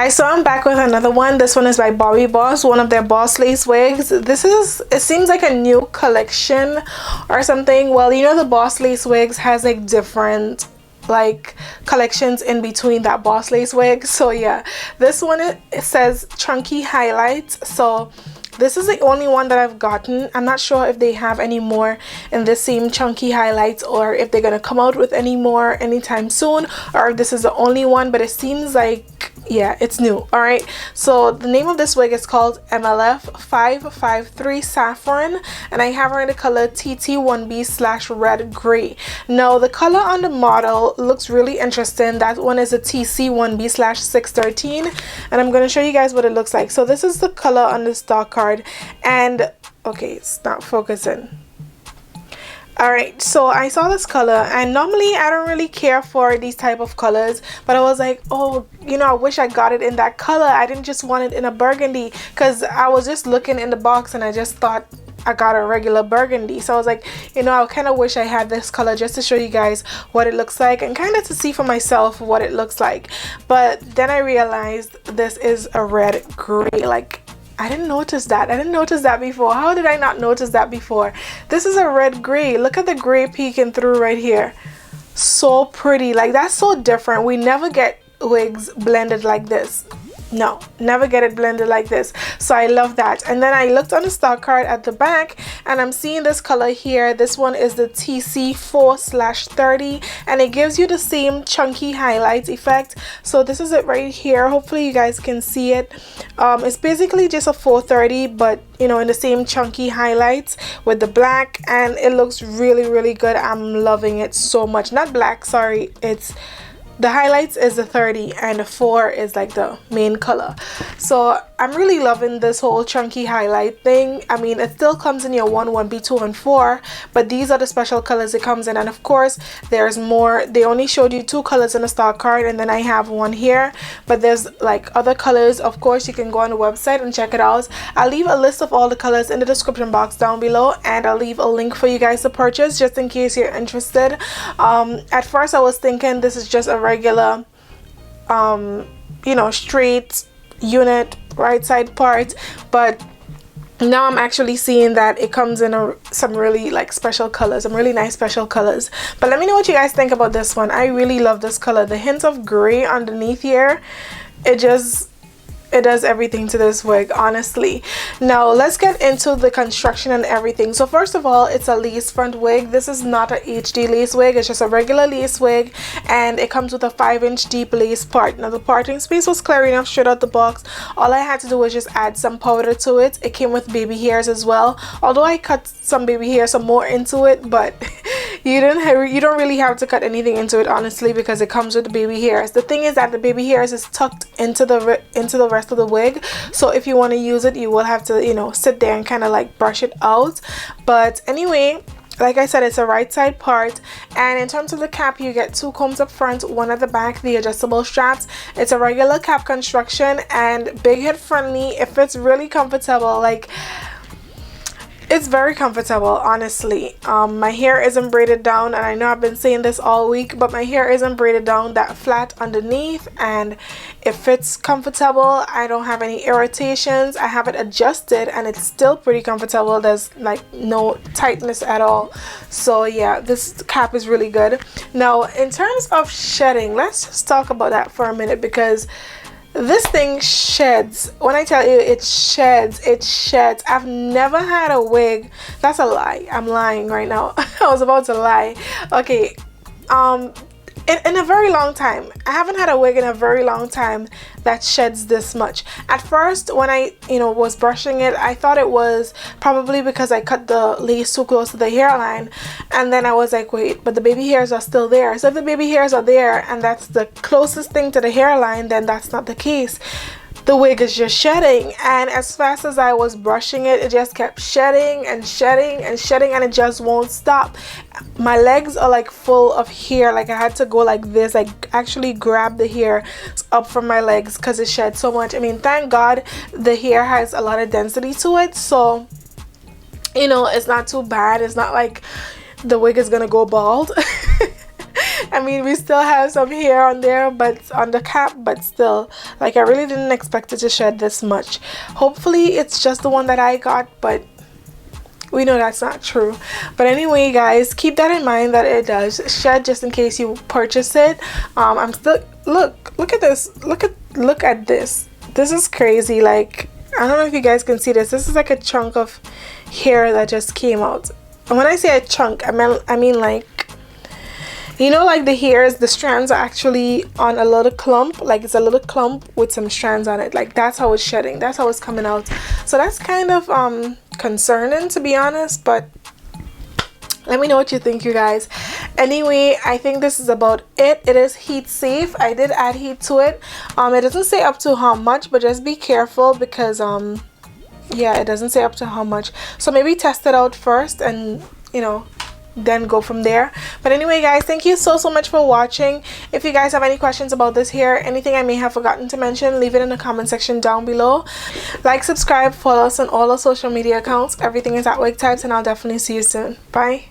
Guys, so I'm back with another one. This one is by Bobbi Boss, one of their Boss Lace wigs. It seems like a new collection or something. Well, you know, the Boss Lace wigs has like different like collections in between that Boss Lace wig. So yeah, this one, it says chunky highlights. So this is the only one that I've gotten. I'm not sure if they have any more in the same chunky highlights, or if they're gonna come out with any more anytime soon, or if this is the only one. But it seems like, yeah, it's new. All right, so the name of this wig is called MLF 553 Saffron, and I have her in the color TT1B/red gray. Now the color on the model looks really interesting. That one is a TC1B/613, and I'm going to show you guys what it looks like. So this is the color on the stock card, and okay, it's not focusing. Alright, so I saw this color, and normally I don't really care for these type of colors, but I was like, oh, you know, I wish I got it in that color. I didn't just want it in a burgundy, because I was just looking in the box and I just thought I got a regular burgundy. So I was like, you know, I kind of wish I had this color just to show you guys what it looks like and kind of to see for myself what it looks like. But then I realized this is a red gray. Like, I didn't notice that. I didn't notice that before. How did I not notice that before? This is a red gray. Look at the gray peeking through right here. So pretty. Like, that's so different. We never get wigs blended like this. No, never get it blended like this. So I love that. And then I looked on the stock card at the back, and I'm seeing this color here. This one is the TC4/30, and it gives you the same chunky highlights effect. So this is it right here. Hopefully you guys can see it. It's basically just a 430, but you know, in the same chunky highlights with the black, and it looks really, really good. I'm loving it so much. Not black, sorry, it's the highlights is the 30 and the 4 is like the main color. So I'm really loving this whole chunky highlight thing. I mean, it still comes in your 1, 1B, 2, and 4, but these are the special colors it comes in. And of course, there's more. They only showed you 2 colors in the stock card, and then I have one here, but there's like other colors. Of course, you can go on the website and check it out. I'll leave a list of all the colors in the description box down below, and I'll leave a link for you guys to purchase just in case you're interested. At first I was thinking this is just a regular you know, straight unit right side part, but now I'm actually seeing that it comes in some really like special colors, some really nice special colors. But let me know what you guys think about this one. I really love this color. The hint of gray underneath here, it does everything to this wig, honestly. Now let's get into the construction and everything. So first of all, it's a lace front wig. This is not a HD lace wig, it's just a regular lace wig, and it comes with a 5-inch deep lace part. Now the parting space was clear enough straight out the box. All I had to do was just add some powder to it. It came with baby hairs as well, although I cut some baby hair some more into it, but you don't really have to cut anything into it, honestly, because it comes with the baby hairs. The thing is that the baby hairs is tucked into the rest of the wig, so if you want to use it, you will have to, you know, sit there and kind of like brush it out. But anyway, like I said, it's a right side part, and in terms of the cap, you get 2 combs up front, 1 at the back, the adjustable straps. It's a regular cap construction and big head friendly. It fits really comfortable. Like, it's very comfortable, honestly. My hair isn't braided down, and I know I've been saying this all week, but my hair isn't braided down that flat underneath, and it fits comfortable. I don't have any irritations. I have it adjusted and it's still pretty comfortable. There's like no tightness at all. So yeah, this cap is really good. Now in terms of shedding, let's just talk about that for a minute, because this thing sheds. When I tell you it sheds, it sheds. I've never had a wig. That's a lie. I'm lying right now. I was about to lie. Okay, in a very long time, I haven't had a wig in a very long time that sheds this much. At first, when I was brushing it, I thought it was probably because I cut the lace too close to the hairline, and then I was like, wait, but the baby hairs are still there. So if the baby hairs are there and that's the closest thing to the hairline, then that's not the case. The wig is just shedding, and as fast as I was brushing it, it just kept shedding and shedding and shedding, and it just won't stop. My legs are like full of hair. Like, I had to go like this, like actually grab the hair up from my legs because it shed so much. I mean, thank God the hair has a lot of density to it, so you know, it's not too bad. It's not like the wig is gonna go bald. I mean, we still have some hair on there, but on the cap, but still, like, I really didn't expect it to shed this much. Hopefully it's just the one that I got, but we know that's not true. But anyway, guys, keep that in mind that it does shed, just in case you purchase it. I'm still, look at this, look at this. This is crazy. Like, I don't know if you guys can see this. This is like a chunk of hair that just came out. And when I say a chunk, I mean like, you know, like the hairs, the strands are actually on a little clump. Like, it's a little clump with some strands on it. Like, that's how it's shedding. That's how it's coming out. So that's kind of concerning, to be honest. But let me know what you think, you guys. Anyway, I think this is about it. It is heat safe. I did add heat to it. It doesn't say up to how much, but just be careful because yeah, it doesn't say up to how much. So maybe test it out first and, you know, then go from there. But anyway, guys, thank you so much for watching. If you guys have any questions about this hair, anything I may have forgotten to mention, leave it in the comment section down below. Like, subscribe, follow us on all our social media accounts. Everything is at Wig Types, and I'll definitely see you soon. Bye.